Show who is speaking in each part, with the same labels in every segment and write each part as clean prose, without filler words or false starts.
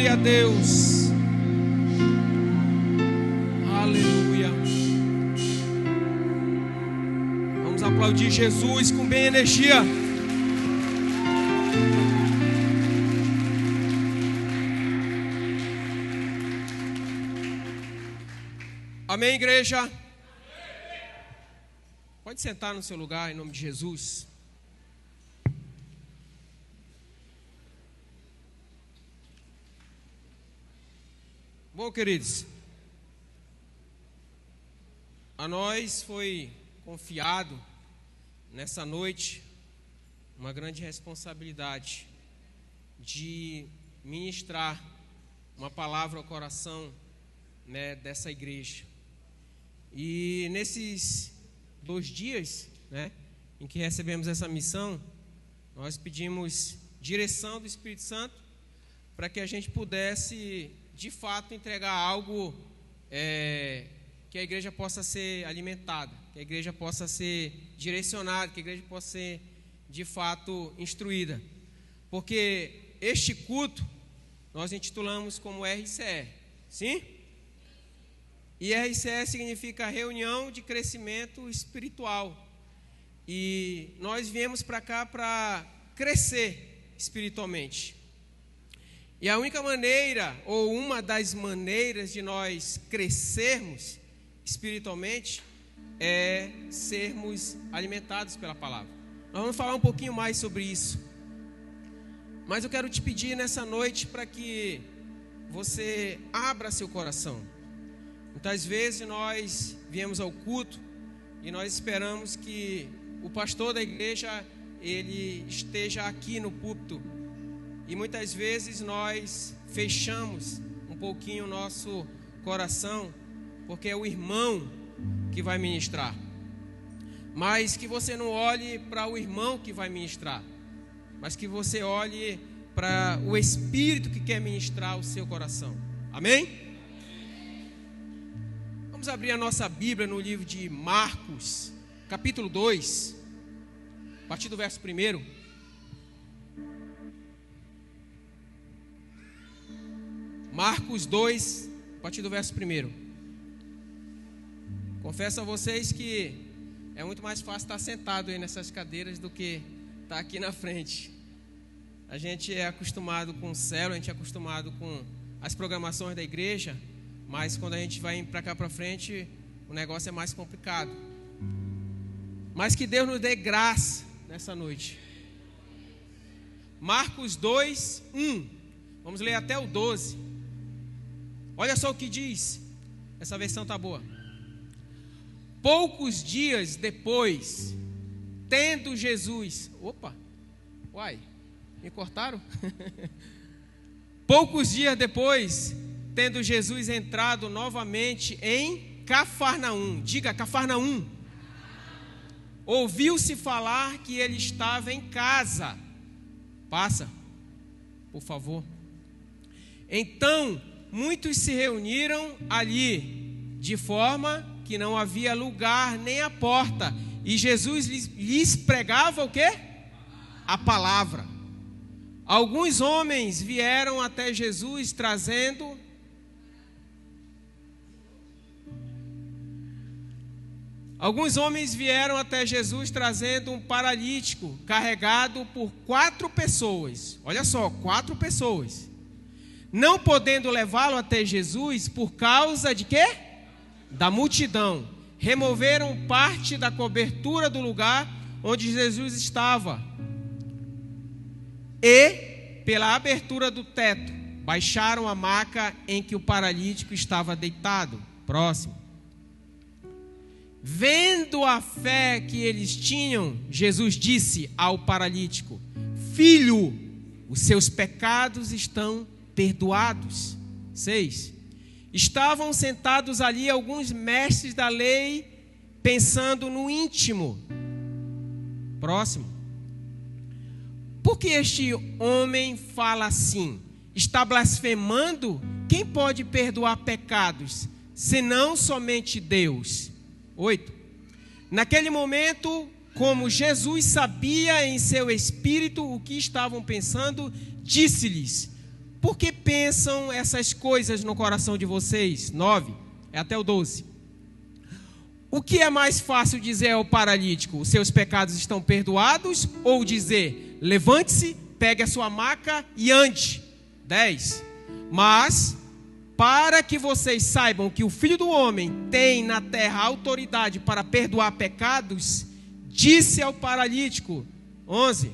Speaker 1: Glória a Deus. Aleluia. Vamos aplaudir Jesus com bem energia. Amém, igreja? Pode sentar no seu lugar em nome de Jesus. Bom, queridos, a nós foi confiado nessa noite uma grande responsabilidade de ministrar uma palavra ao coração, né, dessa igreja. E nesses 2 dias, né, em que recebemos essa missão, nós pedimos direção do Espírito Santo para que a gente pudesse de fato entregar algo que a igreja possa ser alimentada, que a igreja possa ser direcionada, que a igreja possa ser de fato instruída. Porque este culto nós intitulamos como RCE, sim? E RCE significa reunião de crescimento espiritual. E nós viemos para cá para crescer espiritualmente. E a única maneira, ou uma das maneiras de nós crescermos espiritualmente, é sermos alimentados pela palavra. Nós vamos falar um pouquinho mais sobre isso. Mas eu quero te pedir nessa noite para que você abra seu coração. Muitas vezes nós viemos ao culto e nós esperamos que o pastor da igreja ele esteja aqui no púlpito. E muitas vezes nós fechamos um pouquinho o nosso coração, porque é o irmão que vai ministrar. Mas que você não olhe para o irmão que vai ministrar, mas que você olhe para o Espírito que quer ministrar o seu coração. Amém? Vamos abrir a nossa Bíblia no livro de Marcos, capítulo 2, a partir do verso 1. Marcos 2, a partir do verso 1. Confesso a vocês que é muito mais fácil estar sentado aí nessas cadeiras do que estar aqui na frente. A gente é acostumado com o céu, a gente é acostumado com as programações da igreja, mas quando a gente vai para cá para frente, o negócio é mais complicado. Mas que Deus nos dê graça nessa noite. Marcos 2, 1. Vamos ler até o 12. Olha só o que diz. Essa versão está boa. Poucos dias depois, tendo Jesus... Opa! Uai, me cortaram? Poucos dias depois, tendo Jesus entrado novamente em Cafarnaum. Diga, Cafarnaum. Ouviu-se falar que ele estava em casa. Passa, por favor. Então, muitos se reuniram ali, de forma que não havia lugar nem a porta. E Jesus lhes pregava o quê? A palavra. Alguns homens vieram até Jesus trazendo... um paralítico carregado por 4 pessoas. Olha só, 4 pessoas. Não podendo levá-lo até Jesus por causa de quê? Da multidão. Removeram parte da cobertura do lugar onde Jesus estava. E, pela abertura do teto, baixaram a maca em que o paralítico estava deitado. Próximo. Vendo a fé que eles tinham, Jesus disse ao paralítico: Filho, os seus pecados estão perdoados. 6. Estavam sentados ali alguns mestres da lei, pensando no íntimo. Próximo. Por que este homem fala assim? Está blasfemando? Quem pode perdoar pecados, senão somente Deus? 8. Naquele momento, como Jesus sabia em seu espírito o que estavam pensando, disse-lhes: por que pensam essas coisas no coração de vocês? 9, é até o 12. O que é mais fácil dizer ao paralítico, os seus pecados estão perdoados? Ou dizer, levante-se, pegue a sua maca e ande? 10. Mas, para que vocês saibam que o Filho do Homem tem na terra autoridade para perdoar pecados, disse ao paralítico, 11,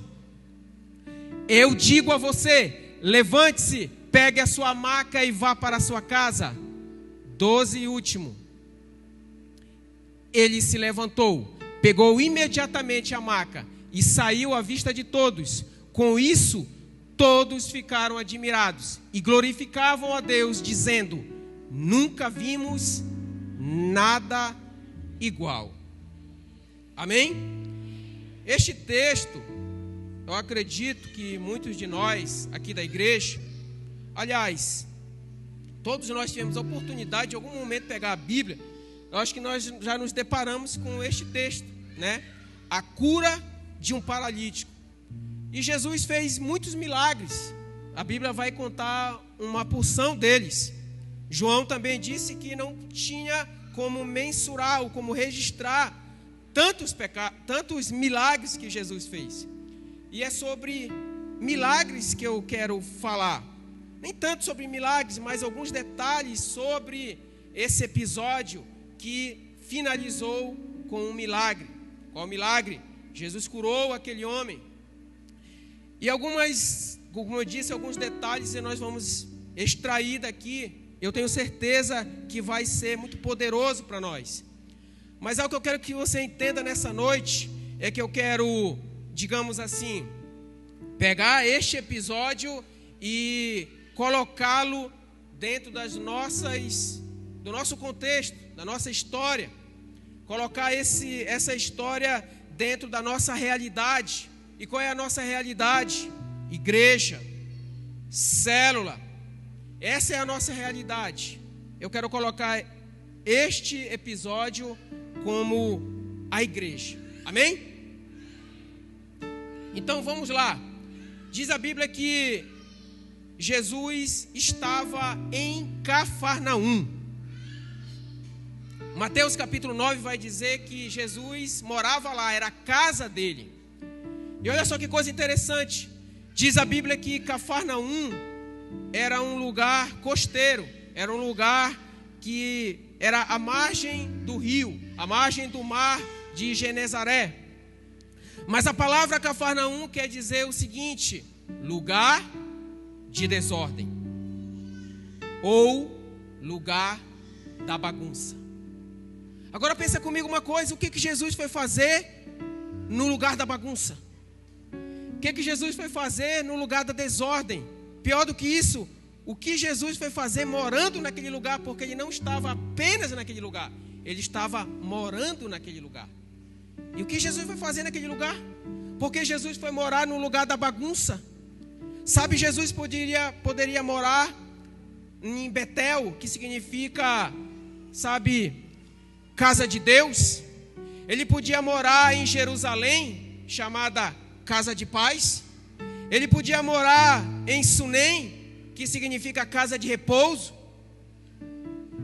Speaker 1: eu digo a você, levante-se, pegue a sua maca e vá para a sua casa. 12 e último. Ele se levantou, pegou imediatamente a maca e saiu à vista de todos. Com isso, todos ficaram admirados e glorificavam a Deus, dizendo, nunca vimos nada igual. Amém? Este texto, eu acredito que muitos de nós aqui da igreja, aliás, todos nós tivemos a oportunidade de em algum momento pegar a Bíblia. Eu acho que nós já nos deparamos com este texto, né? A cura de um paralítico. E Jesus fez muitos milagres. A Bíblia vai contar uma porção deles. João também disse que não tinha como mensurar ou como registrar tantos milagres que Jesus fez. E é sobre milagres que eu quero falar. Nem tanto sobre milagres, mas alguns detalhes sobre esse episódio que finalizou com um milagre. Qual milagre? Jesus curou aquele homem. E como eu disse, alguns detalhes e nós vamos extrair daqui. Eu tenho certeza que vai ser muito poderoso para nós. Mas algo que eu quero que você entenda nessa noite é que eu quero, digamos assim, pegar este episódio e colocá-lo dentro do nosso contexto, da nossa história. Colocar essa história dentro da nossa realidade. E qual é a nossa realidade? Igreja, célula. Essa é a nossa realidade. Eu quero colocar este episódio como a igreja. Amém? Então vamos lá. Diz a Bíblia que Jesus estava em Cafarnaum. Mateus capítulo 9 vai dizer que Jesus morava lá, era a casa dele. E olha só que coisa interessante. Diz a Bíblia que Cafarnaum era um lugar costeiro, era um lugar que era à margem do rio, à margem do mar de Genezaré. Mas a palavra Cafarnaum quer dizer o seguinte: lugar de desordem, ou lugar da bagunça. Agora pensa comigo uma coisa, o que Jesus foi fazer no lugar da bagunça? O que Jesus foi fazer no lugar da desordem? Pior do que isso, o que Jesus foi fazer morando naquele lugar, porque ele não estava apenas naquele lugar, ele estava morando naquele lugar. E o que Jesus foi fazer naquele lugar? Porque Jesus foi morar no lugar da bagunça. Sabe, Jesus poderia morar em Betel, que significa, sabe, casa de Deus. Ele podia morar em Jerusalém, chamada casa de paz. Ele podia morar em Sunem, que significa casa de repouso.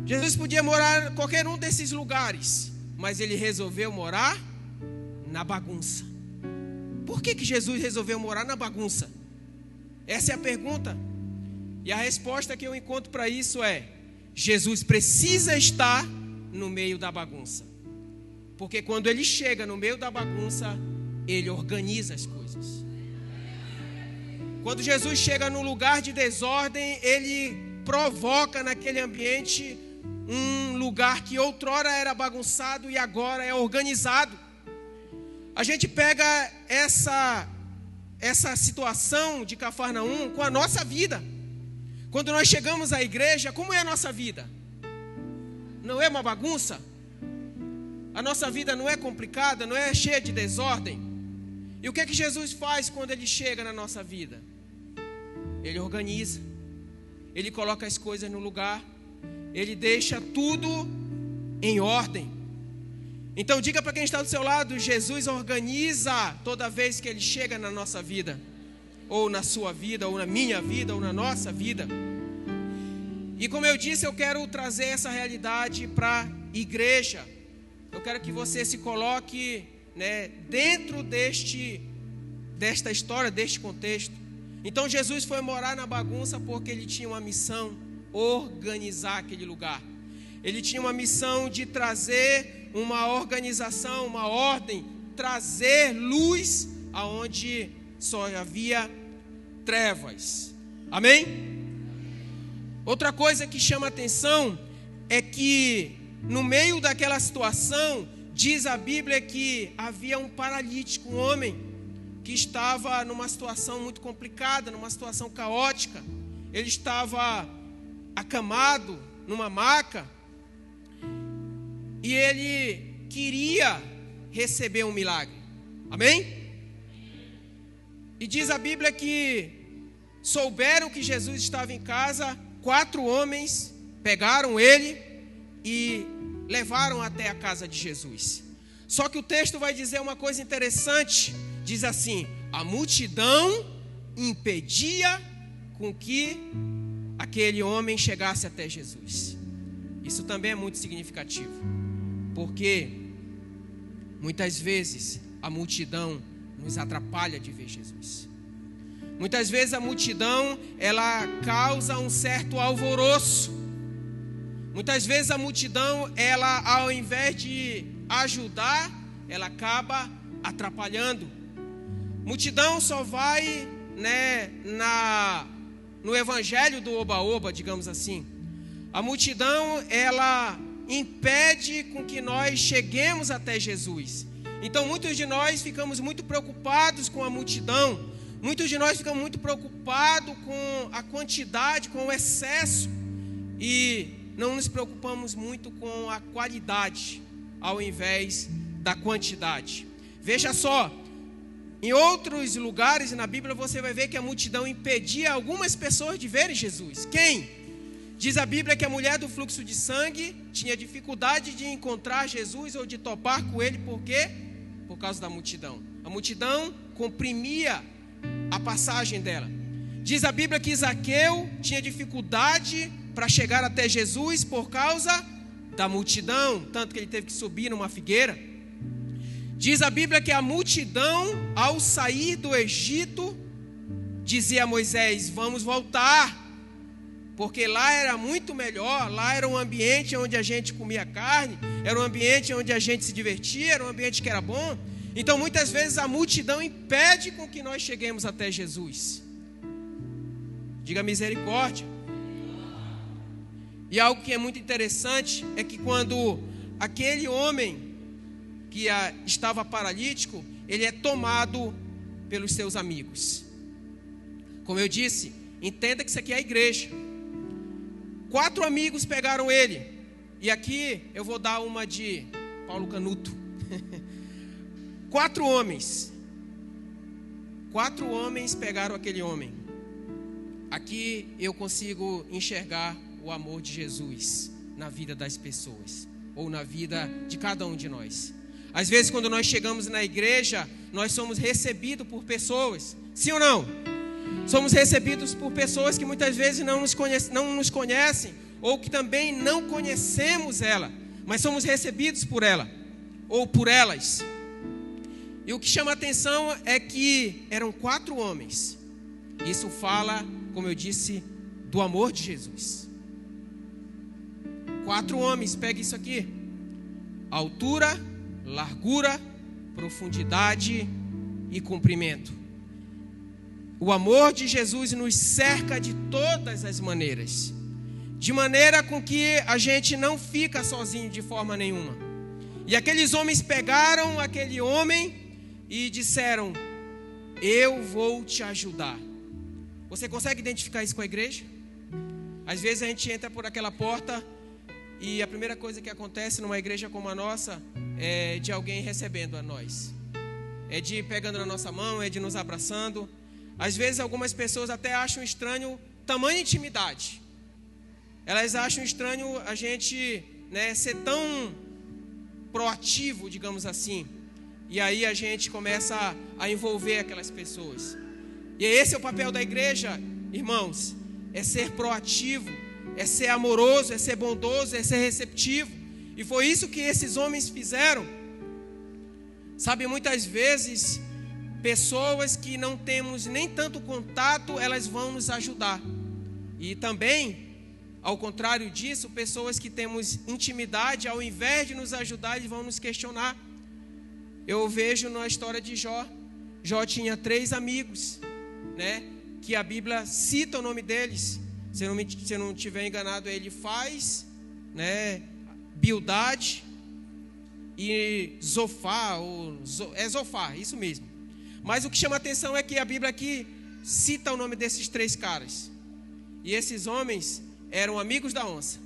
Speaker 1: Jesus podia morar em qualquer um desses lugares, mas ele resolveu morar na bagunça. Por que Jesus resolveu morar na bagunça? Essa é a pergunta. E a resposta que eu encontro para isso é: Jesus precisa estar no meio da bagunça. Porque quando ele chega no meio da bagunça, ele organiza as coisas. Quando Jesus chega no lugar de desordem, ele provoca naquele ambiente um lugar que outrora era bagunçado e agora é organizado. A gente pega essa situação de Cafarnaum com a nossa vida. Quando nós chegamos à igreja, como é a nossa vida? Não é uma bagunça? A nossa vida não é complicada, não é cheia de desordem? E o que é que Jesus faz quando ele chega na nossa vida? Ele organiza, ele coloca as coisas no lugar, ele deixa tudo em ordem. Então diga para quem está do seu lado: Jesus organiza toda vez que ele chega na nossa vida. ou na sua vida, ou na minha vida, ou na nossa vida. E como eu disse, eu quero trazer essa realidade para a igreja. Eu quero que você se coloque, dentro desta história, deste contexto. Então Jesus foi morar na bagunça porque ele tinha uma missão: organizar aquele lugar. Ele tinha uma missão de trazer uma organização, uma ordem, trazer luz aonde só havia trevas. Amém? Outra coisa que chama atenção é que no meio daquela situação, diz a Bíblia que havia um paralítico, um homem que estava numa situação muito complicada, numa situação caótica. Ele estava acamado numa maca e ele queria receber um milagre. Amém? E diz a Bíblia que souberam que Jesus estava em casa, 4 homens pegaram ele e levaram até a casa de Jesus. Só que o texto vai dizer uma coisa interessante. Diz assim: a multidão impedia com que aquele homem chegasse até Jesus. Isso também é muito significativo, porque muitas vezes a multidão nos atrapalha de ver Jesus. Muitas vezes a multidão, ela causa um certo alvoroço. Muitas vezes a multidão, ela, ao invés de ajudar, ela acaba atrapalhando. Multidão só vai, no evangelho do oba-oba, digamos assim. A multidão, ela impede com que nós cheguemos até Jesus. Então muitos de nós ficamos muito preocupados com a multidão. Muitos de nós ficamos muito preocupados com a quantidade, com o excesso, e não nos preocupamos muito com a qualidade, ao invés da quantidade. Veja só, em outros lugares na Bíblia você vai ver que a multidão impedia algumas pessoas de verem Jesus. Quem? Diz a Bíblia que a mulher do fluxo de sangue tinha dificuldade de encontrar Jesus ou de topar com ele. Por quê? Por causa da multidão. A multidão comprimia a passagem dela. Diz a Bíblia que Zaqueu tinha dificuldade para chegar até Jesus por causa da multidão, tanto que ele teve que subir numa figueira. Diz a Bíblia que a multidão, ao sair do Egito, dizia a Moisés: vamos voltar, porque lá era muito melhor, lá era um ambiente onde a gente comia carne, era um ambiente onde a gente se divertia, era um ambiente que era bom. Então muitas vezes a multidão impede com que nós cheguemos até Jesus. Diga misericórdia. E algo que é muito interessante é que quando aquele homem que estava paralítico, ele é tomado pelos seus amigos. Como eu disse, entenda que isso aqui é a igreja. 4 amigos pegaram ele. E aqui eu vou dar uma de Paulo Canuto. 4 homens. 4 homens pegaram aquele homem. Aqui eu consigo enxergar o amor de Jesus na vida das pessoas, ou na vida de cada um de nós. Às vezes quando nós chegamos na igreja, nós somos recebidos por pessoas. Sim ou não? Somos recebidos por pessoas que muitas vezes não nos conhecem, ou que também não conhecemos ela, mas somos recebidos por ela, ou por elas. E o que chama a atenção é que eram 4 homens. Isso fala, como eu disse, do amor de Jesus. 4 homens, pega isso aqui: altura, largura, profundidade e comprimento. O amor de Jesus nos cerca de todas as maneiras, de maneira com que a gente não fica sozinho de forma nenhuma. E aqueles homens pegaram aquele homem e disseram: eu vou te ajudar. Você consegue identificar isso com a igreja? Às vezes a gente entra por aquela porta e a primeira coisa que acontece numa igreja como a nossa é de alguém recebendo a nós, é de ir pegando na nossa mão, é de nos abraçando. Às vezes algumas pessoas até acham estranho tamanha intimidade. Elas acham estranho a gente, ser tão proativo, digamos assim. E aí a gente começa a envolver aquelas pessoas. E esse é o papel da igreja, irmãos, é ser proativo, é ser amoroso, é ser bondoso, é ser receptivo. E foi isso que esses homens fizeram. Sabe, muitas vezes, pessoas que não temos nem tanto contato, elas vão nos ajudar. E também, ao contrário disso, pessoas que temos intimidade, ao invés de nos ajudar, eles vão nos questionar. Eu vejo na história de Jó. Jó tinha 3 amigos, né, que a Bíblia cita o nome deles. Se eu não estiver enganado, ele faz, né, Bildade e Zofar, Zofar, isso mesmo. Mas o que chama a atenção é que a Bíblia aqui cita o nome desses 3 caras. E esses homens eram amigos da onça.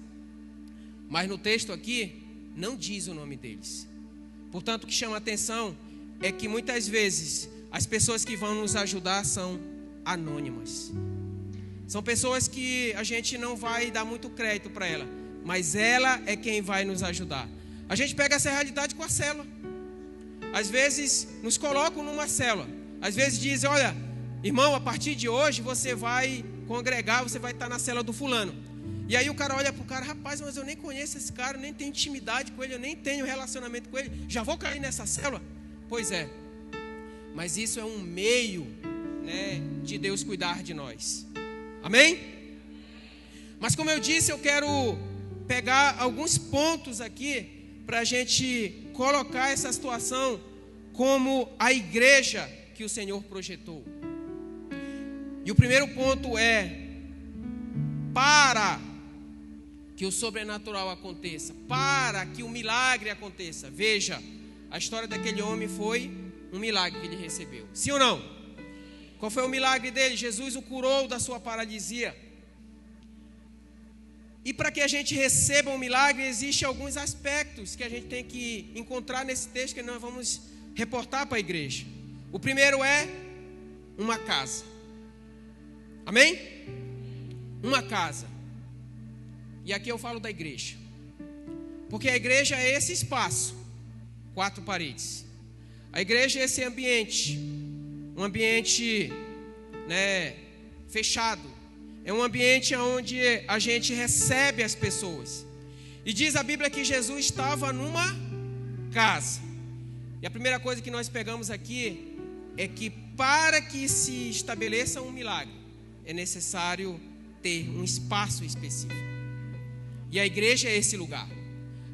Speaker 1: Mas no texto aqui não diz o nome deles. Portanto, o que chama a atenção é que muitas vezes as pessoas que vão nos ajudar são anônimas. São pessoas que a gente não vai dar muito crédito para ela, mas ela é quem vai nos ajudar. A gente pega essa realidade com a célula. Às vezes nos colocam numa célula. Às vezes dizem, olha, irmão, a partir de hoje você vai congregar, você vai estar na célula do fulano. E aí o cara olha para o cara, rapaz, mas eu nem conheço esse cara, nem tenho intimidade com ele, eu nem tenho relacionamento com ele, já vou cair nessa célula? Pois é, mas isso é um meio, né, de Deus cuidar de nós. Amém? Mas como eu disse, eu quero pegar alguns pontos aqui para a gente colocar essa situação como a igreja que o Senhor projetou. E o primeiro ponto é: para que o sobrenatural aconteça, para que o milagre aconteça. Veja, a história daquele homem foi um milagre que ele recebeu. Sim ou não? Qual foi o milagre dele? Jesus o curou da sua paralisia. E para que a gente receba um milagre, existem alguns aspectos que a gente tem que encontrar nesse texto que nós vamos reportar para a igreja. O primeiro é uma casa. Amém? Uma casa. E aqui eu falo da igreja. Porque a igreja é esse espaço, 4 paredes. A igreja é esse ambiente, um ambiente, né, fechado. É um ambiente onde a gente recebe as pessoas. E diz a Bíblia que Jesus estava numa casa. E a primeira coisa que nós pegamos aqui é que para que se estabeleça um milagre, é necessário ter um espaço específico. E a igreja é esse lugar.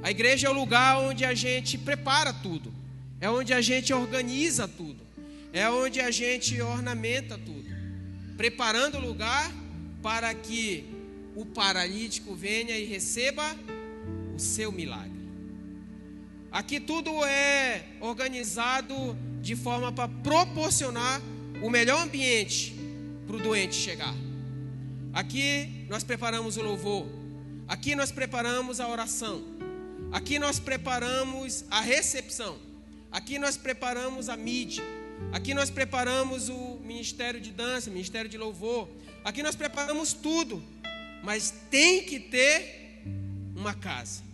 Speaker 1: A igreja é o lugar onde a gente prepara tudo. É onde a gente organiza tudo. É onde a gente ornamenta tudo. Preparando o lugar para que o paralítico venha e receba o seu milagre. Aqui tudo é organizado de forma para proporcionar o melhor ambiente para o doente chegar. Aqui nós preparamos o louvor. Aqui nós preparamos a oração. Aqui nós preparamos a recepção. Aqui nós preparamos a mídia. Aqui nós preparamos o ministério de dança, ministério de louvor. Aqui nós preparamos tudo. Mas tem que ter uma casa.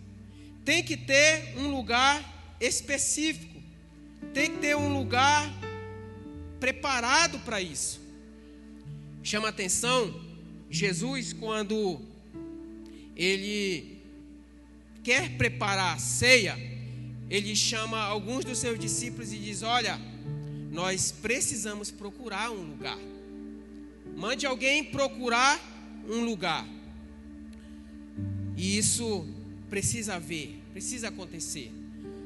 Speaker 1: Tem que ter um lugar específico. Tem que ter um lugar preparado para isso. Chama a atenção Jesus, quando ele quer preparar a ceia, ele chama alguns dos seus discípulos e diz: olha, nós precisamos procurar um lugar. Mande alguém procurar um lugar. E isso precisa haver, precisa acontecer.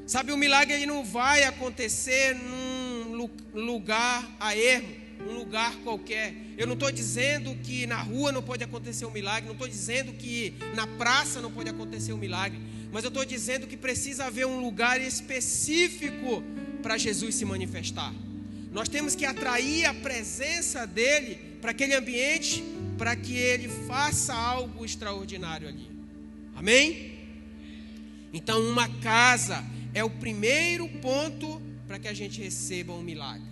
Speaker 1: Sabe, o milagre ele não vai acontecer num lugar a ermo, num lugar qualquer. Eu não estou dizendo que na rua não pode acontecer um milagre, não estou dizendo que na praça não pode acontecer um milagre, mas eu estou dizendo que precisa haver um lugar específico para Jesus se manifestar. Nós temos que atrair a presença dele para aquele ambiente, para que ele faça algo extraordinário ali. Amém? Então, uma casa é o primeiro ponto para que a gente receba um milagre.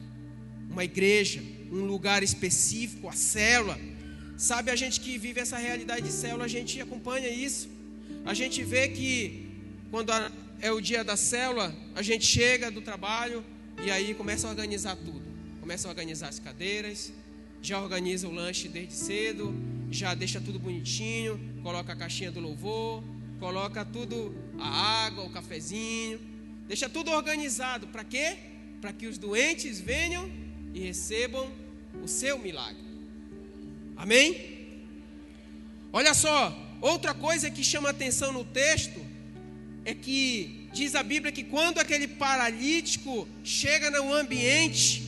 Speaker 1: Uma igreja, um lugar específico, a célula. Sabe, a gente que vive essa realidade de célula, a gente acompanha isso. A gente vê que quando é o dia da célula, a gente chega do trabalho e aí começa a organizar tudo. Começa a organizar as cadeiras, já organiza o lanche desde cedo, já deixa tudo bonitinho, coloca a caixinha do louvor, coloca tudo, a água, o cafezinho, deixa tudo organizado. Para quê? Para que os doentes venham e recebam o seu milagre. Amém? Olha só, outra coisa que chama atenção no texto é que diz a Bíblia que quando aquele paralítico chega no ambiente,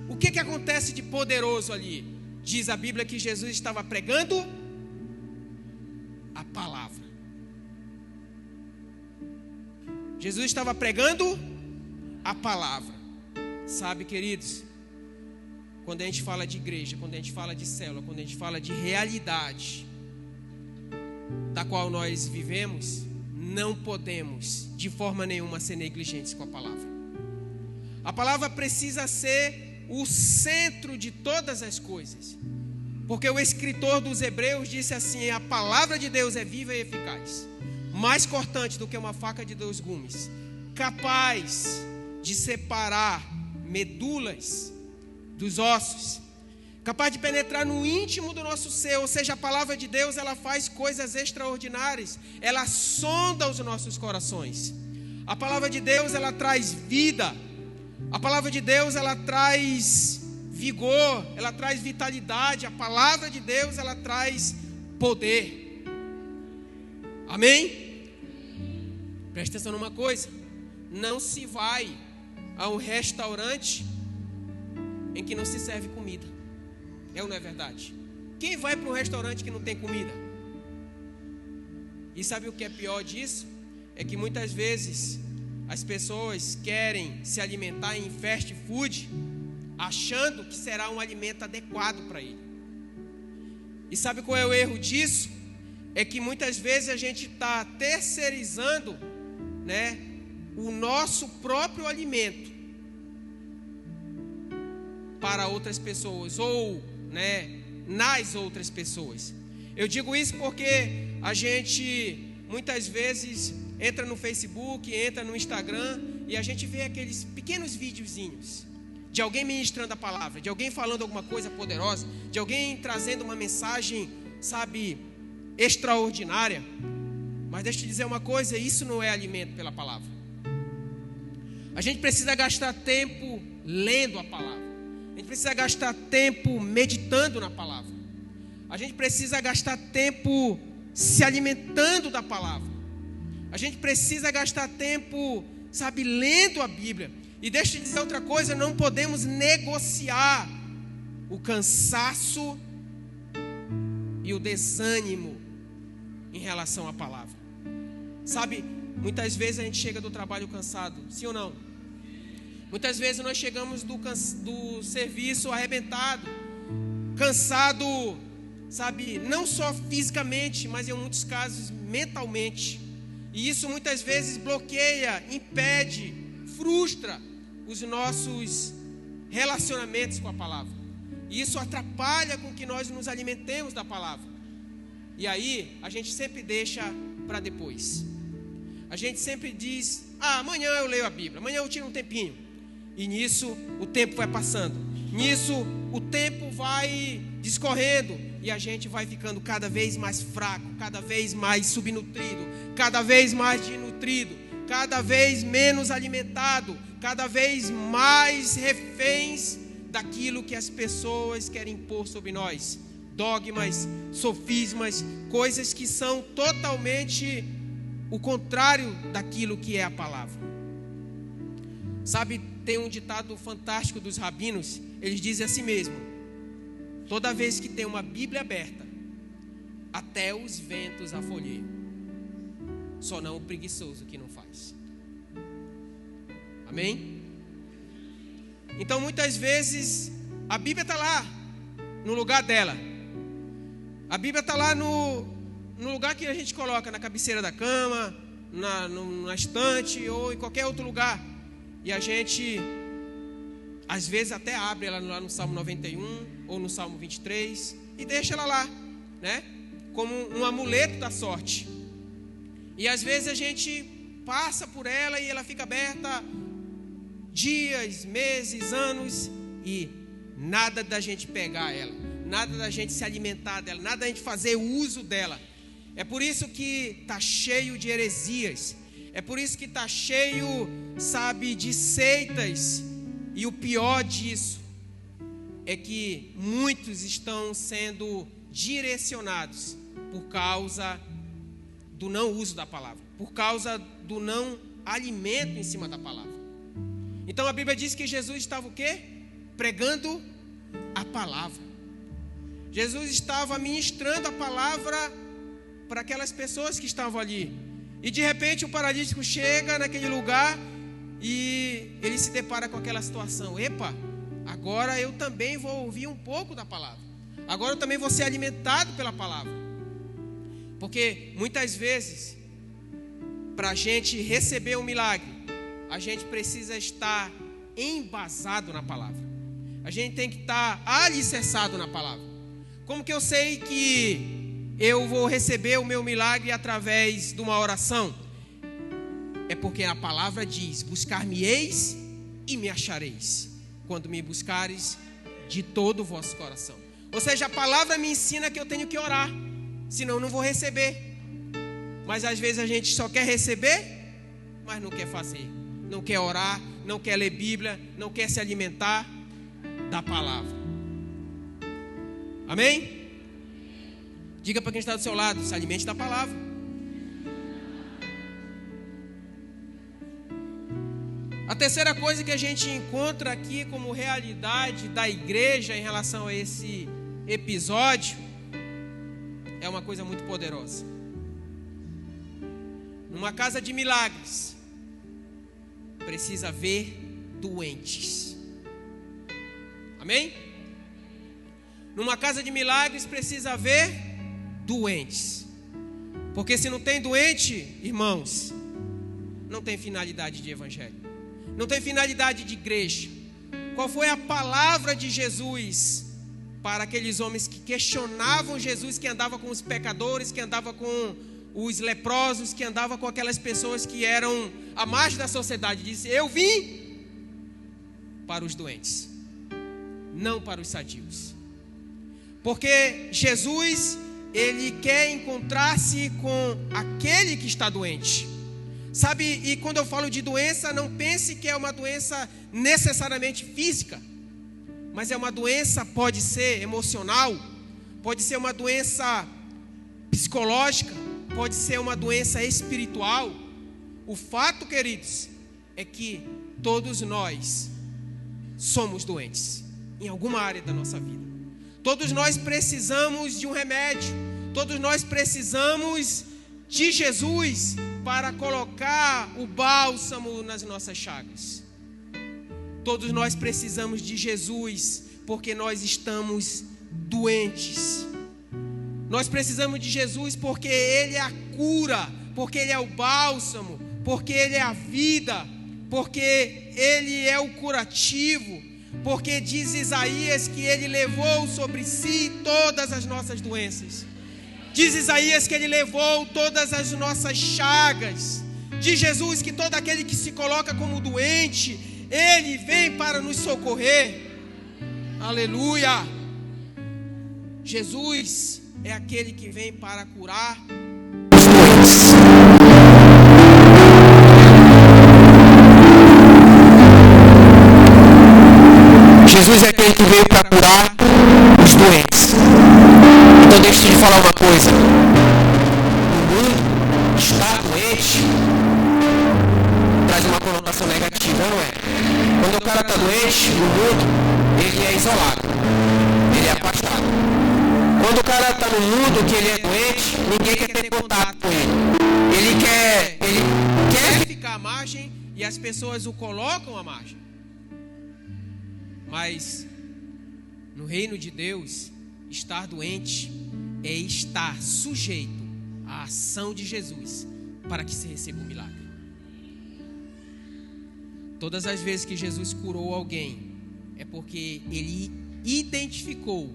Speaker 1: o que acontece de poderoso ali? Diz a Bíblia que Jesus estava pregando a palavra. Jesus estava pregando a palavra. Sabe, queridos, quando a gente fala de igreja, quando a gente fala de célula, quando a gente fala de realidade da qual nós vivemos, não podemos de forma nenhuma ser negligentes com a palavra. A palavra precisa ser o centro de todas as coisas, porque o escritor dos Hebreus disse assim: a palavra de Deus é viva e eficaz, mais cortante do que uma faca de 2 gumes, capaz de separar medulas dos ossos, capaz de penetrar no íntimo do nosso ser. Ou seja, a palavra de Deus, ela faz coisas extraordinárias, ela sonda os nossos corações. A palavra de Deus, ela traz vida. A palavra de Deus, ela traz vigor, ela traz vitalidade. A palavra de Deus, ela traz poder. Amém? Presta atenção numa coisa: não se vai a um restaurante em que não se serve comida. É ou não é verdade? Quem vai para um restaurante que não tem comida? E sabe o que é pior disso? É que muitas vezes as pessoas querem se alimentar em fast food, achando que será um alimento adequado para ele. E sabe qual é o erro disso? É que muitas vezes a gente está terceirizando, né, o nosso próprio alimento para outras pessoas, ou, né, nas outras pessoas. Eu digo isso porque a gente muitas vezes entra no Facebook, entra no Instagram, e a gente vê aqueles pequenos videozinhos de alguém ministrando a palavra, de alguém falando alguma coisa poderosa, de alguém trazendo uma mensagem, sabe, extraordinária. Mas deixa eu te dizer uma coisa: isso não é alimento pela palavra. A gente precisa gastar tempo lendo a palavra. A gente precisa gastar tempo meditando na palavra. A gente precisa gastar tempo se alimentando da palavra. A gente precisa gastar tempo, sabe, lendo a Bíblia. E deixa eu te dizer outra coisa: não podemos negociar o cansaço e o desânimo em relação à palavra. Sabe, muitas vezes a gente chega do trabalho cansado, sim ou não? Muitas vezes nós chegamos do serviço arrebentado, cansado, sabe, não só fisicamente, mas em muitos casos mentalmente. E isso muitas vezes bloqueia, impede, frustra os nossos relacionamentos com a palavra. E isso atrapalha com que nós nos alimentemos da palavra. E aí a gente sempre deixa para depois. A gente sempre diz: amanhã eu leio a Bíblia, amanhã eu tiro um tempinho. E nisso o tempo vai passando, nisso o tempo vai discorrendo, e a gente vai ficando cada vez mais fraco, cada vez mais subnutrido, cada vez mais desnutrido, cada vez menos alimentado, cada vez mais reféns daquilo que as pessoas querem impor sobre nós. Dogmas, sofismas, coisas que são totalmente o contrário daquilo que é a palavra. Sabe, tem um ditado fantástico dos rabinos. Eles dizem assim mesmo: toda vez que tem uma Bíblia aberta, até os ventos a folheiam, só não o preguiçoso que não faz. Amém? Então muitas vezes a Bíblia está lá no lugar dela. A Bíblia está lá no lugar que a gente coloca na cabeceira da cama, na estante ou em qualquer outro lugar. E a gente, às vezes, até abre ela lá no Salmo 91 ou no Salmo 23 e deixa ela lá, né? Como um amuleto da sorte. E às vezes a gente passa por ela e ela fica aberta dias, meses, anos e nada da gente pegar ela, nada da gente se alimentar dela, nada da gente fazer uso dela. É por isso que está cheio de heresias, é por isso que está cheio, sabe, de seitas. E o pior disso é que muitos estão sendo direcionados por causa do não uso da palavra, por causa do não alimento em cima da palavra. Então a Bíblia diz que Jesus estava o quê? Pregando a palavra. Jesus estava ministrando a palavra para aquelas pessoas que estavam ali. E de repente o paralítico chega naquele lugar e ele se depara com aquela situação. Epa, agora eu também vou ouvir um pouco da palavra. Agora eu também vou ser alimentado pela palavra. Porque muitas vezes, para a gente receber um milagre, a gente precisa estar embasado na palavra. A gente tem que estar alicerçado na palavra. Como que eu sei que eu vou receber o meu milagre através de uma oração? É porque a palavra diz: buscar-me-eis e me achareis, quando me buscares de todo o vosso coração. Ou seja, a palavra me ensina que eu tenho que orar, senão eu não vou receber. Mas às vezes a gente só quer receber, mas não quer fazer. Não quer orar, não quer ler Bíblia, não quer se alimentar da palavra. Amém? Diga para quem está do seu lado: se alimente da palavra. A terceira coisa que a gente encontra aqui como realidade da igreja em relação a esse episódio é uma coisa muito poderosa. Numa casa de milagres, precisa haver doentes. Amém? Numa casa de milagres precisa haver doentes. Porque se não tem doente, irmãos, não tem finalidade de evangelho, não tem finalidade de igreja. Qual foi a palavra de Jesus para aqueles homens que questionavam Jesus, que andava com os pecadores, que andava com os leprosos, que andava com aquelas pessoas que eram à margem da sociedade? Disse: eu vim para os doentes, não para os sadios. Porque Jesus, ele quer encontrar-se com aquele que está doente. Sabe, e quando eu falo de doença, não pense que é uma doença necessariamente física, mas é uma doença, pode ser emocional, pode ser uma doença psicológica, pode ser uma doença espiritual. O fato, queridos, é que todos nós somos doentes em alguma área da nossa vida. Todos nós precisamos de um remédio, todos nós precisamos de Jesus para colocar o bálsamo nas nossas chagas. Todos nós precisamos de Jesus porque nós estamos doentes. Nós precisamos de Jesus porque Ele é a cura, porque Ele é o bálsamo, porque Ele é a vida, porque Ele é o curativo, porque diz Isaías que Ele levou sobre si todas as nossas doenças. Diz Isaías que Ele levou todas as nossas chagas. Diz Jesus que todo aquele que se coloca como doente, Ele vem para nos socorrer. Aleluia! Jesus é aquele que vem para curar os doentes. Jesus é aquele que veio para curar os doentes. Então deixa eu te falar uma coisa. O mundo estar doente traz uma conotação negativa, não é? Quando o cara está doente, no mundo, ele é isolado, ele é afastado. Quando o cara está no mundo que ele é doente, ninguém quer ter contato com ele. Ele quer ficar à margem e as pessoas o colocam à margem. Mas no reino de Deus, estar doente é estar sujeito à ação de Jesus para que se receba um milagre. Todas as vezes que Jesus curou alguém, é porque Ele identificou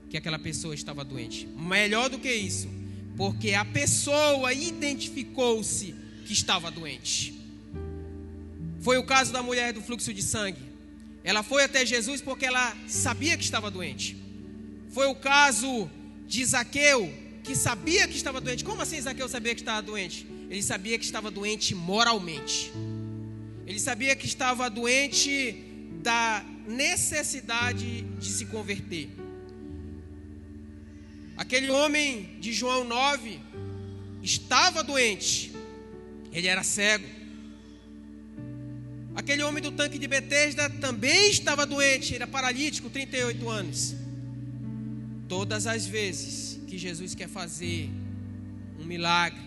Speaker 1: que aquela pessoa estava doente. Melhor do que isso, porque a pessoa identificou-se que estava doente. Foi o caso da mulher do fluxo de sangue. Ela foi até Jesus porque ela sabia que estava doente. Foi o caso de Zaqueu, que sabia que estava doente. Como assim Zaqueu sabia que estava doente? Ele sabia que estava doente moralmente. Ele sabia que estava doente da necessidade de se converter. Aquele homem de João 9 estava doente. Ele era cego. Aquele homem do tanque de Betesda também estava doente. Era paralítico, 38 anos. Todas as vezes que Jesus quer fazer um milagre,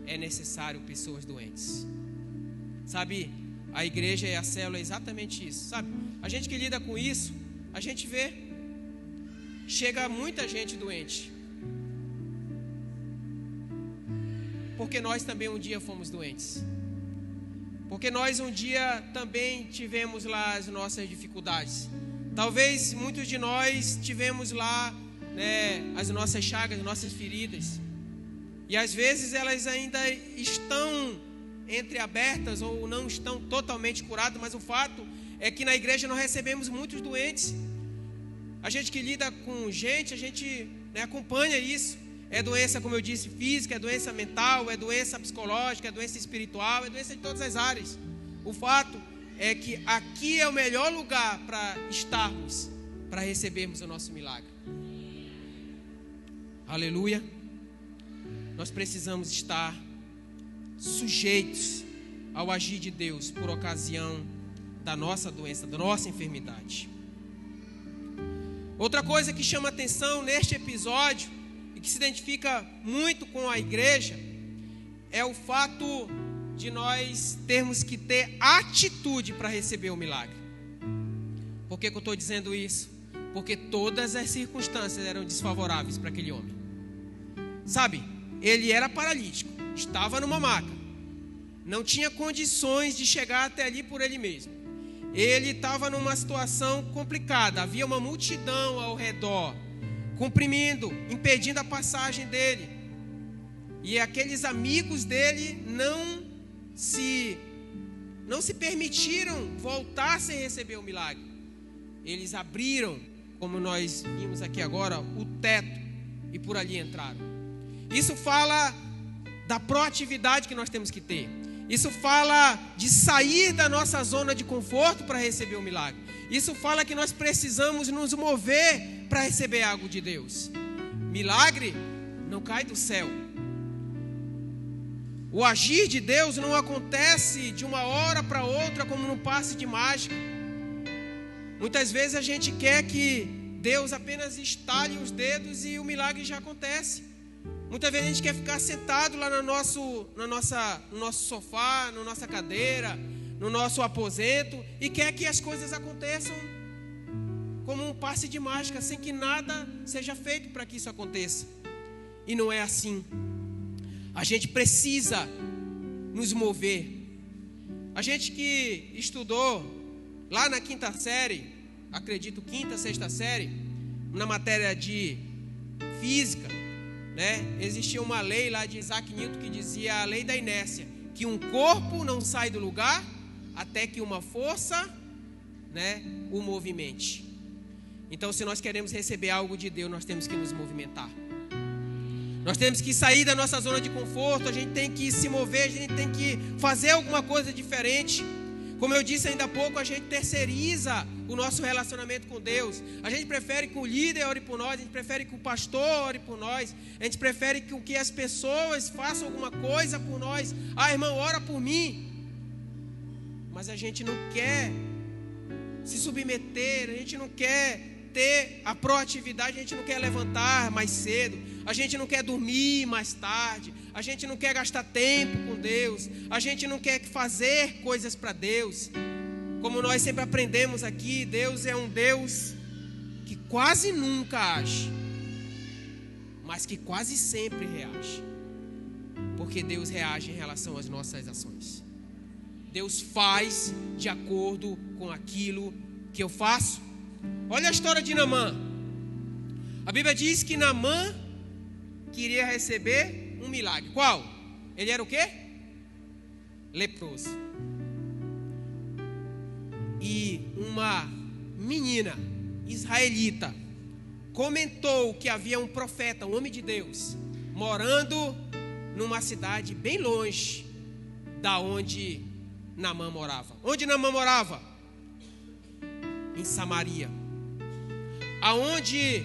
Speaker 1: é necessário pessoas doentes. Sabe, a igreja e a célula é exatamente isso. Sabe, a gente que lida com isso, a gente vê, chega muita gente doente. Porque nós também um dia fomos doentes. Porque nós um dia também tivemos lá as nossas dificuldades. Talvez muitos de nós tivemos lá, as nossas chagas, as nossas feridas. E às vezes elas ainda estão entreabertas ou não estão totalmente curadas. Mas o fato é que na igreja nós recebemos muitos doentes. A gente que lida com gente, a gente acompanha isso. É doença, como eu disse, física, é doença mental, é doença psicológica, é doença espiritual, é doença de todas as áreas. O fato é que aqui é o melhor lugar para estarmos, para recebermos o nosso milagre. Aleluia. Nós precisamos estar sujeitos ao agir de Deus por ocasião da nossa doença, da nossa enfermidade. Outra coisa que chama atenção neste episódio e que se identifica muito com a igreja é o fato de nós termos que ter atitude para receber o milagre. Por que eu estou dizendo isso? Porque todas as circunstâncias eram desfavoráveis para aquele homem. Sabe, ele era paralítico, estava numa maca, não tinha condições de chegar até ali por ele mesmo. Ele estava numa situação complicada, havia uma multidão ao redor, comprimindo, impedindo a passagem dele. E aqueles amigos dele não se permitiram voltar sem receber o milagre. Eles abriram, como nós vimos aqui agora, o teto e por ali entraram. Isso fala da proatividade que nós temos que ter. Isso fala de sair da nossa zona de conforto para receber o milagre. Isso fala que nós precisamos nos mover para receber algo de Deus. Milagre não cai do céu. O agir de Deus não acontece de uma hora para outra como num passe de mágica. Muitas vezes a gente quer que Deus apenas estale os dedos e o milagre já acontece. Muitas vezes a gente quer ficar sentado lá no nosso sofá, na nossa cadeira, no nosso aposento, e quer que as coisas aconteçam como um passe de mágica, sem que nada seja feito para que isso aconteça. E não é assim. A gente precisa nos mover. A gente que estudou lá na quinta série, acredito quinta, sexta série, na matéria de física, existia uma lei lá de Isaac Newton que dizia a lei da inércia, que um corpo não sai do lugar até que uma força, o movimente. Então, se nós queremos receber algo de Deus, nós temos que nos movimentar. Nós temos que sair da nossa zona de conforto, a gente tem que se mover, a gente tem que fazer alguma coisa diferente. Como eu disse ainda há pouco, a gente terceiriza o nosso relacionamento com Deus. A gente prefere que o líder ore por nós, a gente prefere que o pastor ore por nós, a gente prefere que as pessoas façam alguma coisa por nós. Ah, irmão, ora por mim. Mas a gente não quer se submeter, a gente não quer ter a proatividade, a gente não quer levantar mais cedo, a gente não quer dormir mais tarde, a gente não quer gastar tempo com Deus, a gente não quer fazer coisas para Deus. Como nós sempre aprendemos aqui, Deus é um Deus que quase nunca age, mas que quase sempre reage, porque Deus reage em relação às nossas ações. Deus faz de acordo com aquilo que eu faço. Olha a história de Naamã. A Bíblia diz que Naamã queria receber um milagre. Qual? Ele era o quê? Leproso. E uma menina israelita comentou que havia um profeta, um homem de Deus, morando numa cidade bem longe da onde Naamã morava. Onde Naamã morava? Em Samaria. Aonde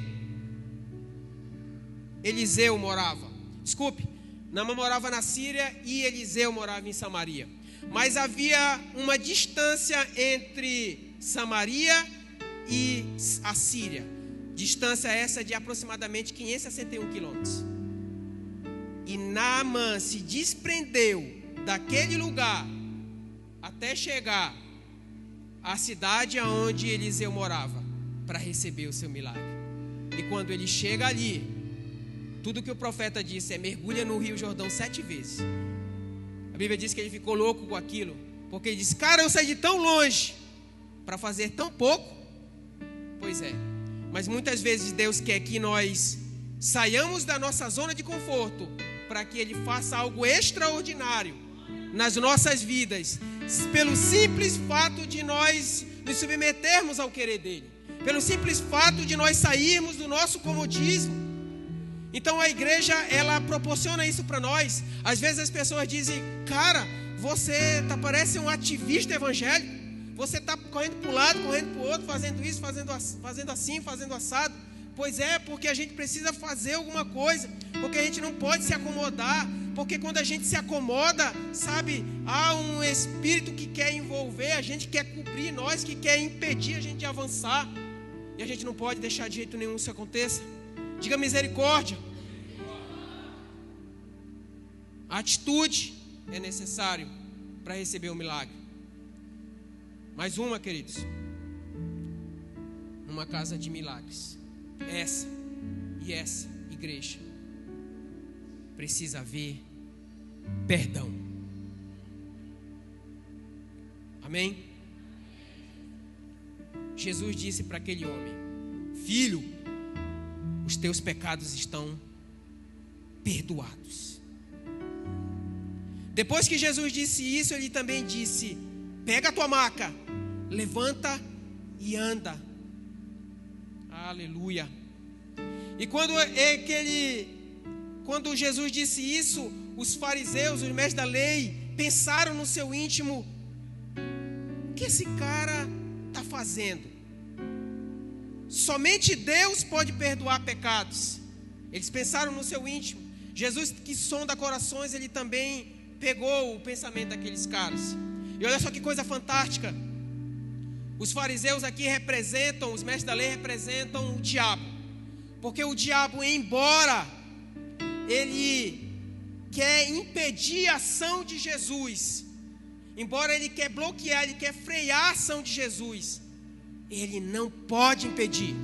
Speaker 1: Eliseu morava. Desculpe, Naamã morava na Síria e Eliseu morava em Samaria. Mas havia uma distância entre Samaria e a Síria. Distância essa de aproximadamente 561 quilômetros. E Naamã se desprendeu daquele lugar até chegar à cidade onde Eliseu morava para receber o seu milagre. E quando ele chega ali, tudo que o profeta disse é: mergulha no Rio Jordão 7 vezes. A Bíblia diz que ele ficou louco com aquilo, porque ele disse: cara, eu saí de tão longe para fazer tão pouco. Pois é, mas muitas vezes Deus quer que nós saiamos da nossa zona de conforto para que Ele faça algo extraordinário nas nossas vidas, pelo simples fato de nós nos submetermos ao querer dEle, pelo simples fato de nós sairmos do nosso comodismo. Então a igreja, ela proporciona isso para nós. Às vezes as pessoas dizem: cara, você parece um ativista evangélico, você está correndo para um lado, correndo para o outro, fazendo isso, fazendo assim, fazendo assado. Pois é, porque a gente precisa fazer alguma coisa, porque a gente não pode se acomodar, porque quando a gente se acomoda, sabe, há um espírito que quer envolver, a gente quer cobrir nós, que quer impedir a gente de avançar, e a gente não pode deixar de jeito nenhum isso aconteça. Diga misericórdia. A atitude é necessário para receber o milagre. Mais uma, queridos, numa casa de milagres, essa igreja precisa haver perdão. Amém? Jesus disse para aquele homem: filho, os teus pecados estão perdoados. Depois que Jesus disse isso, ele também disse: pega a tua maca, levanta e anda. Aleluia. E quando Jesus disse isso, os fariseus, os mestres da lei, pensaram no seu íntimo: o que esse cara está fazendo? Somente Deus pode perdoar pecados. Eles pensaram no seu íntimo. Jesus, que sonda corações, ele também pegou o pensamento daqueles caras. E olha só que coisa fantástica. Os fariseus aqui representam, os mestres da lei representam o diabo. Porque o diabo, embora ele quer impedir a ação de Jesus, embora ele quer bloquear, ele quer frear a ação de Jesus, ele não pode impedir.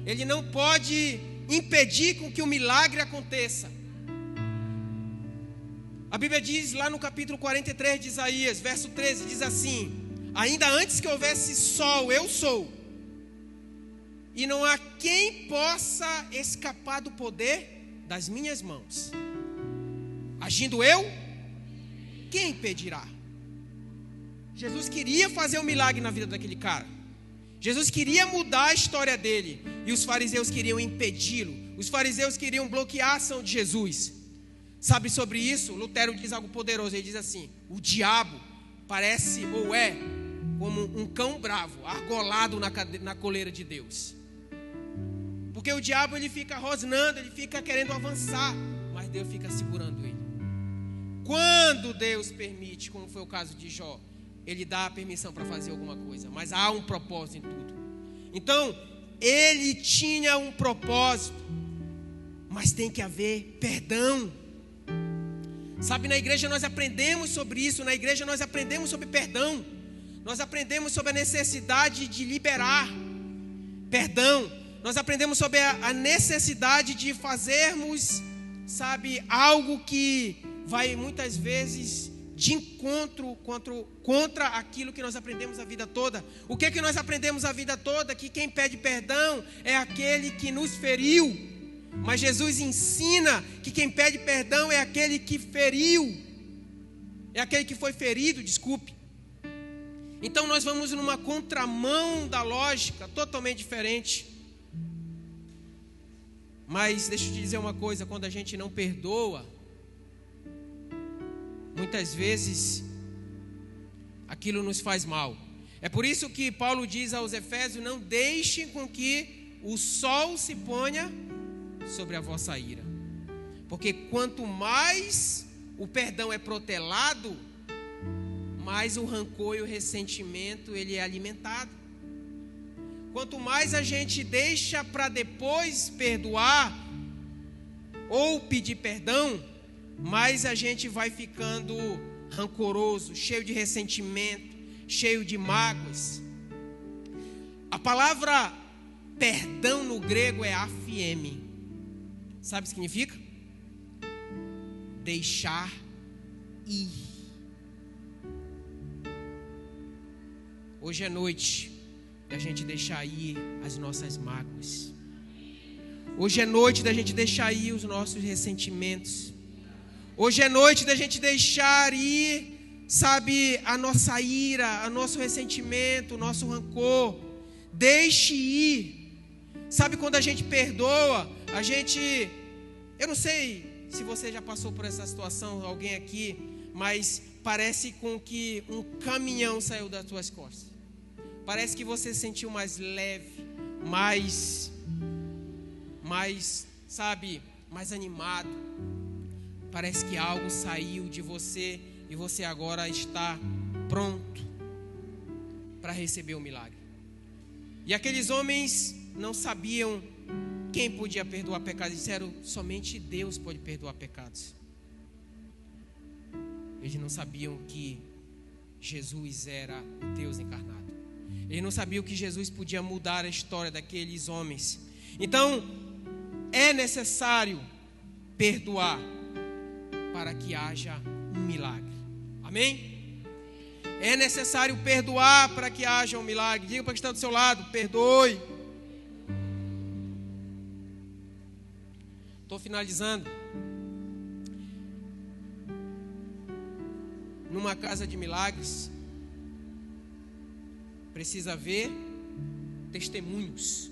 Speaker 1: Ele não pode impedir com que o milagre aconteça. A Bíblia diz lá no capítulo 43 de Isaías, verso 13, diz assim: ainda antes que houvesse sol, eu sou, e não há quem possa escapar do poder das minhas mãos. Agindo eu, quem impedirá? Jesus queria fazer um milagre na vida daquele cara. Jesus queria mudar a história dele, e os fariseus queriam impedi-lo. Os fariseus queriam bloquear a ação de Jesus. Sabe sobre isso? Lutero diz algo poderoso. Ele diz assim: o diabo parece ou é como um cão bravo, argolado na coleira de Deus. Porque o diabo, ele fica rosnando, ele fica querendo avançar, mas Deus fica segurando ele. Quando Deus permite, como foi o caso de Jó, ele dá a permissão para fazer alguma coisa, mas há um propósito em tudo. Então, ele tinha um propósito, mas tem que haver perdão. Sabe, na igreja nós aprendemos sobre isso, na igreja nós aprendemos sobre perdão. Nós aprendemos sobre a necessidade de liberar perdão. Nós aprendemos sobre a necessidade de fazermos, sabe, algo que vai muitas vezes de encontro contra aquilo que nós aprendemos a vida toda. O que nós aprendemos a vida toda? Que quem pede perdão é aquele que nos feriu. Mas Jesus ensina que quem pede perdão é aquele que feriu. É aquele que foi ferido, desculpe. Então nós vamos numa contramão da lógica, totalmente diferente. Mas deixa eu te dizer uma coisa, quando a gente não perdoa, muitas vezes aquilo nos faz mal. É por isso que Paulo diz aos Efésios: não deixem com que o sol se ponha sobre a vossa ira. Porque quanto mais o perdão é protelado, mais o rancor e o ressentimento ele é alimentado. Quanto mais a gente deixa para depois perdoar ou pedir perdão, mais a gente vai ficando rancoroso, cheio de ressentimento, cheio de mágoas. A palavra perdão no grego é aphiemi. Sabe o que significa? Deixar ir. Hoje é noite da gente deixar ir as nossas mágoas. Hoje é noite da gente deixar ir os nossos ressentimentos. Hoje é noite da gente deixar ir, sabe, a nossa ira, o nosso ressentimento, o nosso rancor. Deixe ir. Sabe, quando a gente perdoa, a gente... Eu não sei se você já passou por essa situação, alguém aqui, mas parece com que um caminhão saiu das tuas costas. Parece que você se sentiu mais leve, mais, sabe, mais animado. Parece que algo saiu de você e você agora está pronto para receber o milagre. E aqueles homens não sabiam quem podia perdoar pecados. Disseram: somente Deus pode perdoar pecados. Eles não sabiam que Jesus era o Deus encarnado. Eles não sabiam que Jesus podia mudar a história daqueles homens. Então, é necessário perdoar para que haja um milagre. Amém? É necessário perdoar para que haja um milagre. Diga para quem está do seu lado: perdoe. Estou finalizando. Numa casa de milagres, precisa haver testemunhos.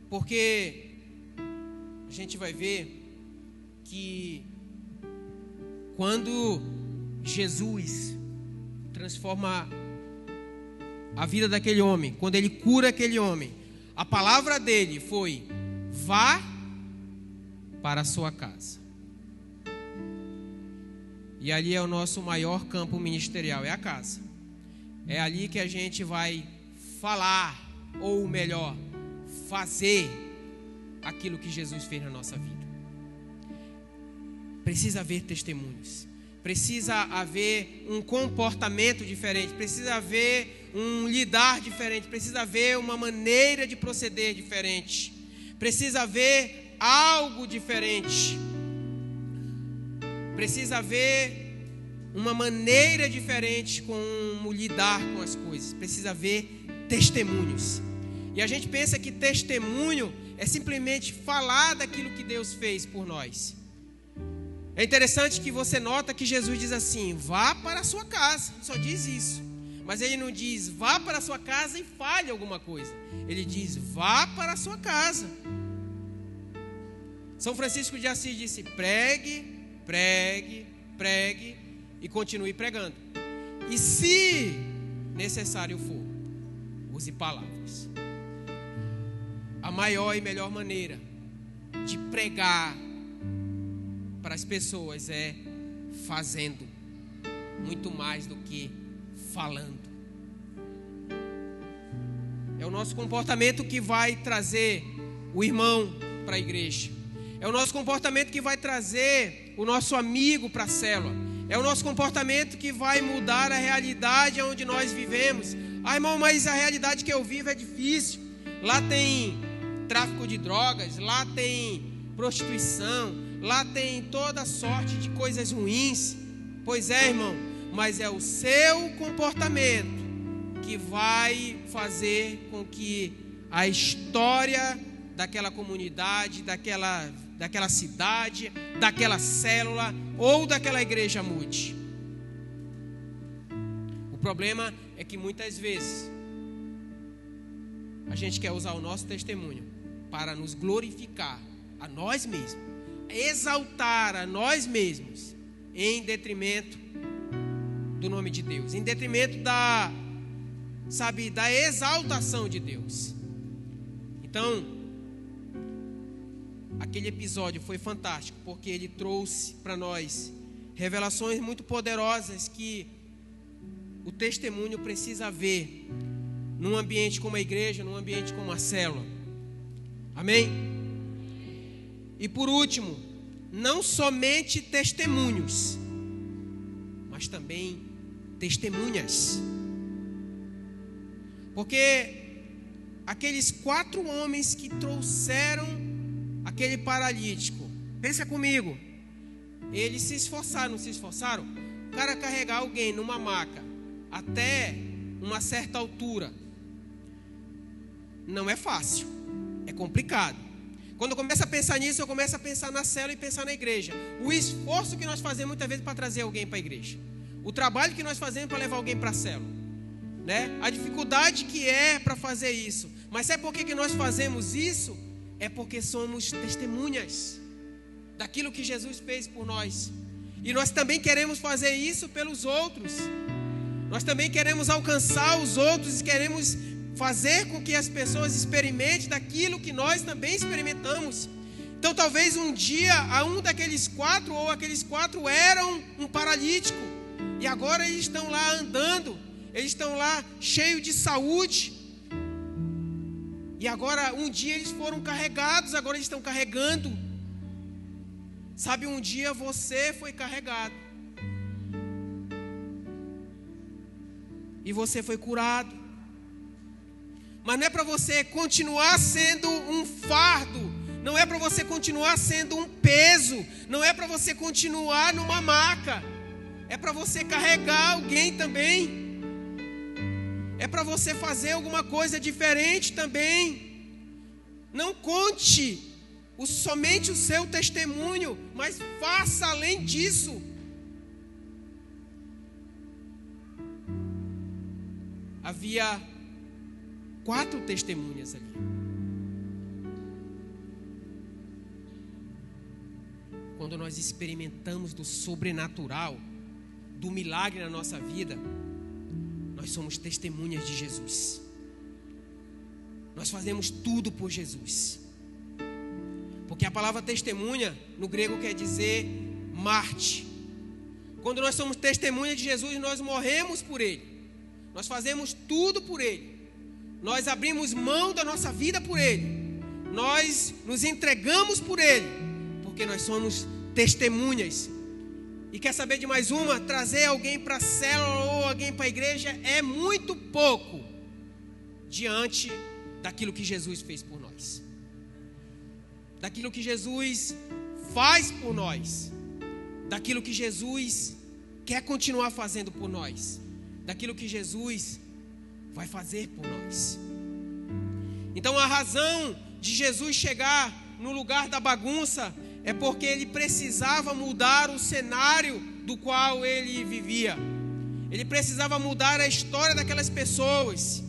Speaker 1: Porque a gente vai ver que quando Jesus transforma a vida daquele homem, quando ele cura aquele homem, a palavra dele foi: vá para a sua casa. E ali é o nosso maior campo ministerial, é a casa. É ali que a gente vai falar, ou melhor, fazer aquilo que Jesus fez na nossa vida. Precisa haver testemunhos. Precisa haver um comportamento diferente. Precisa haver um lidar diferente. Precisa haver uma maneira de proceder diferente. Precisa haver algo diferente. Precisa haver uma maneira diferente como lidar com as coisas. Precisa haver testemunhos. E a gente pensa que testemunho é simplesmente falar daquilo que Deus fez por nós. É interessante que você nota que Jesus diz assim: vá para a sua casa. Só diz isso. Mas ele não diz: vá para a sua casa e fale alguma coisa. Ele diz: vá para a sua casa. São Francisco de Assis disse: pregue, pregue, pregue e continue pregando. E se necessário for, use palavras. A maior e melhor maneira de pregar para as pessoas é fazendo, muito mais do que falando. É o nosso comportamento que vai trazer o irmão para a igreja. É o nosso comportamento que vai trazer o nosso amigo para a célula. É o nosso comportamento que vai mudar a realidade onde nós vivemos. Ah, irmão, mas a realidade que eu vivo é difícil. Lá tem tráfico de drogas, lá tem prostituição, lá tem toda sorte de coisas ruins. Pois é, irmão, mas é o seu comportamento que vai fazer com que a história daquela comunidade, daquela cidade, daquela célula ou daquela igreja mude. O problema é que muitas vezes a gente quer usar o nosso testemunho para nos glorificar a nós mesmos, exaltar a nós mesmos, em detrimento do nome de Deus, em detrimento da exaltação de Deus. Então, aquele episódio foi fantástico, porque ele trouxe para nós revelações muito poderosas que o testemunho precisa haver num ambiente como a igreja, num ambiente como a célula. Amém? E por último, não somente testemunhos, mas também testemunhas. Porque aqueles 4 homens que trouxeram aquele paralítico, pensa comigo, eles se esforçaram, não se esforçaram? O cara carregar alguém numa maca até uma certa altura não é fácil, é complicado. Quando eu começo a pensar nisso, eu começo a pensar na célula e pensar na igreja. O esforço que nós fazemos muitas vezes para trazer alguém para a igreja, o trabalho que nós fazemos para levar alguém para a célula, né? A dificuldade que é para fazer isso. Mas sabe por que nós fazemos isso? É porque somos testemunhas daquilo que Jesus fez por nós. E nós também queremos fazer isso pelos outros. Nós também queremos alcançar os outros e queremos fazer com que as pessoas experimentem daquilo que nós também experimentamos. Então talvez um dia um daqueles 4 ou aqueles 4 eram um paralítico, e agora eles estão lá andando, eles estão lá cheios de saúde, e agora um dia eles foram carregados, agora eles estão carregando. Sabe, um dia você foi carregado e você foi curado. Mas não é para você continuar sendo um fardo, não é para você continuar sendo um peso, não é para você continuar numa maca, é para você carregar alguém também, é para você fazer alguma coisa diferente também. Não conte somente o seu testemunho, mas faça além disso. Havia 4 testemunhas ali. Quando nós experimentamos do sobrenatural, do milagre na nossa vida, nós somos testemunhas de Jesus. Nós fazemos tudo por Jesus. Porque a palavra testemunha no grego quer dizer mártir. Quando nós somos testemunhas de Jesus, nós morremos por Ele. Nós fazemos tudo por Ele. Nós abrimos mão da nossa vida por Ele. Nós nos entregamos por Ele. Porque nós somos testemunhas. E quer saber de mais uma? Trazer alguém para a célula ou alguém para a igreja é muito pouco diante daquilo que Jesus fez por nós. Daquilo que Jesus faz por nós. Daquilo que Jesus quer continuar fazendo por nós. Daquilo que Jesus vai fazer por nós. Então a razão de Jesus chegar no lugar da bagunça é porque ele precisava mudar o cenário do qual ele vivia. Ele precisava mudar a história daquelas pessoas.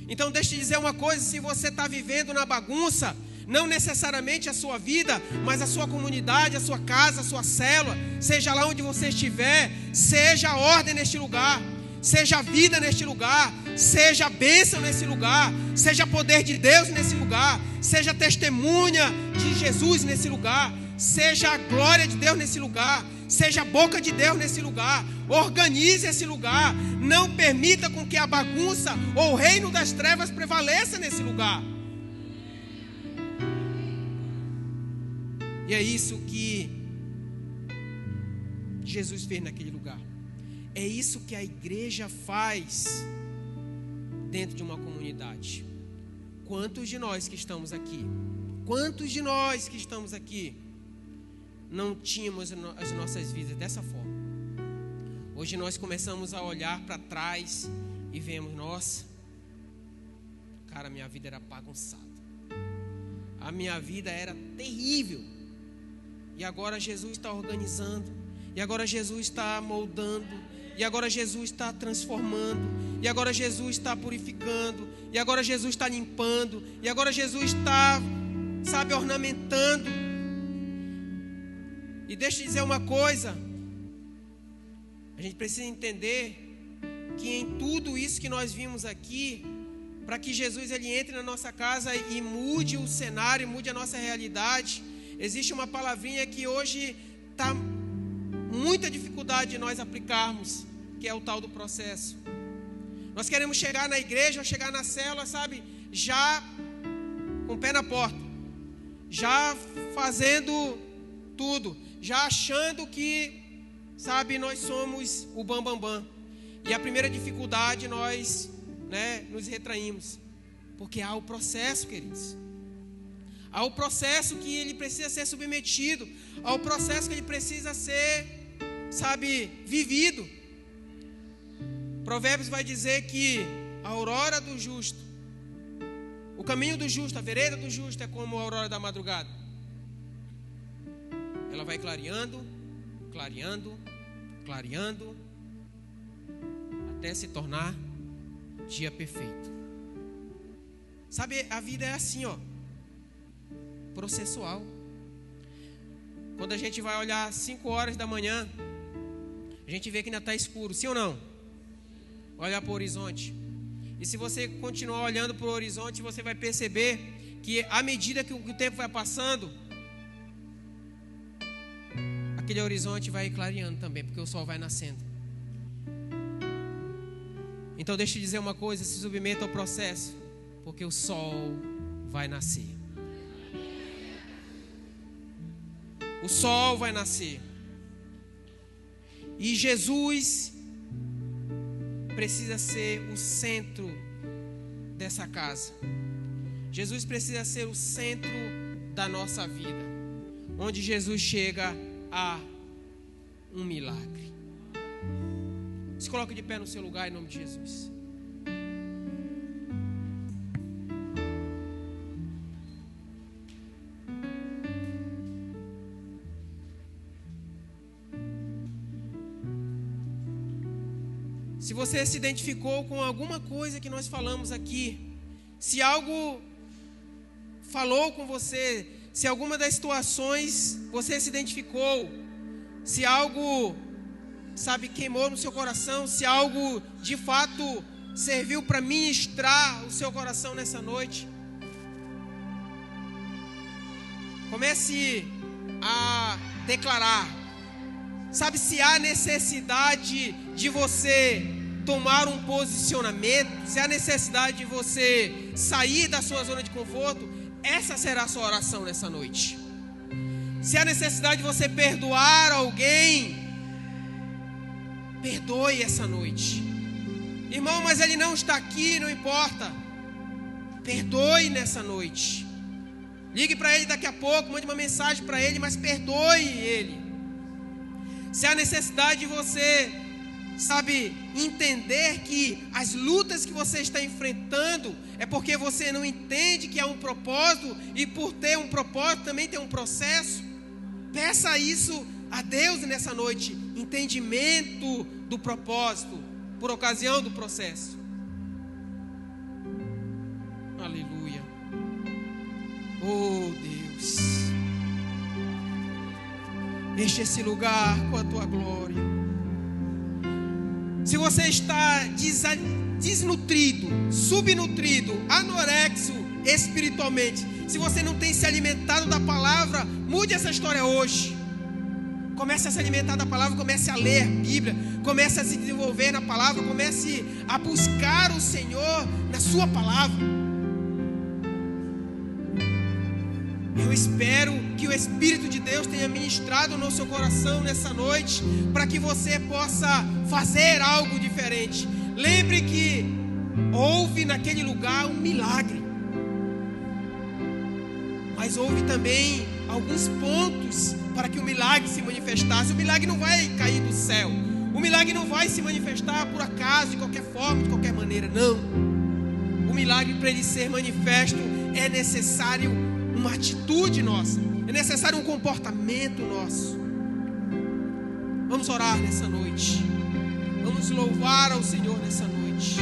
Speaker 1: Então deixa eu dizer uma coisa: se você está vivendo na bagunça, não necessariamente a sua vida, mas a sua comunidade, a sua casa, a sua célula, seja lá onde você estiver, seja ordem neste lugar, seja vida neste lugar, seja bênção nesse lugar, seja poder de Deus nesse lugar, seja testemunha de Jesus nesse lugar, seja a glória de Deus nesse lugar, seja a boca de Deus nesse lugar. Organize esse lugar, não permita com que a bagunça ou o reino das trevas prevaleça nesse lugar. E é isso que Jesus fez naquele lugar. É isso que a igreja faz dentro de uma comunidade. Quantos de nós que estamos aqui, não tínhamos as nossas vidas dessa forma? Hoje nós começamos a olhar para trás e vemos: nossa, cara, minha vida era bagunçada, a minha vida era terrível. E agora Jesus está organizando. E agora Jesus está moldando. E agora Jesus está transformando. E agora Jesus está purificando. E agora Jesus está limpando. E agora Jesus está, ornamentando. E deixa eu dizer uma coisa. A gente precisa entender que em tudo isso que nós vimos aqui, para que Jesus ele entre na nossa casa e mude o cenário, mude a nossa realidade, existe uma palavrinha que hoje está muita dificuldade de nós aplicarmos, que é o tal do processo. Nós queremos chegar na igreja, ou chegar na célula, já com o pé na porta, já fazendo tudo, já achando que, nós somos o bambambam. E a primeira dificuldade nós, nos retraímos, porque há o processo, queridos. Há o processo que ele precisa ser submetido, há o processo que ele precisa ser, vivido. Provérbios vai dizer que a aurora do justo, o caminho do justo, a vereda do justo é como a aurora da madrugada. Ela vai clareando, clareando, clareando, até se tornar dia perfeito. A vida é assim, processual. Quando a gente vai olhar 5 horas da manhã, a gente vê que ainda está escuro, sim ou não? Olhar para o horizonte. E se você continuar olhando para o horizonte, você vai perceber que à medida que o tempo vai passando, aquele horizonte vai clareando também, porque o sol vai nascendo. Então deixa eu dizer uma coisa, se submeta ao processo, porque o sol vai nascer. O sol vai nascer. E Jesus precisa ser o centro dessa casa. Jesus precisa ser o centro da nossa vida. Onde Jesus chega a um milagre. Se coloque de pé no seu lugar em nome de Jesus. Se você se identificou com alguma coisa que nós falamos aqui, se algo falou com você, se alguma das situações você se identificou, se algo, queimou no seu coração, se algo de fato serviu para ministrar o seu coração nessa noite, comece a declarar. Se há necessidade de você tomar um posicionamento, se há necessidade de você sair da sua zona de conforto, essa será a sua oração nessa noite. Se há necessidade de você perdoar alguém, perdoe essa noite. Irmão, mas ele não está aqui, não importa. Perdoe nessa noite. Ligue para ele daqui a pouco, mande uma mensagem para ele, mas perdoe ele. Se há necessidade de você, entender que as lutas que você está enfrentando é porque você não entende que há um propósito, e por ter um propósito também tem um processo, peça isso a Deus nessa noite, entendimento do propósito, por ocasião do processo. Aleluia. Oh Deus, enche esse lugar com a tua glória. Se você está desnutrido, subnutrido, anorexo espiritualmente, se você não tem se alimentado da palavra, mude essa história hoje. Comece a se alimentar da palavra, comece a ler a Bíblia, comece a se desenvolver na palavra, comece a buscar o Senhor na sua palavra. Eu espero que o Espírito de Deus tenha ministrado no seu coração nessa noite, para que você possa fazer algo diferente. Lembre que houve naquele lugar um milagre, mas houve também alguns pontos para que o milagre se manifestasse. O milagre não vai cair do céu, o milagre não vai se manifestar por acaso, de qualquer forma, de qualquer maneira, não. O milagre, para ele ser manifesto, é necessário uma atitude nossa, é necessário um comportamento nosso. Vamos orar nessa noite. Vamos louvar ao Senhor nessa noite.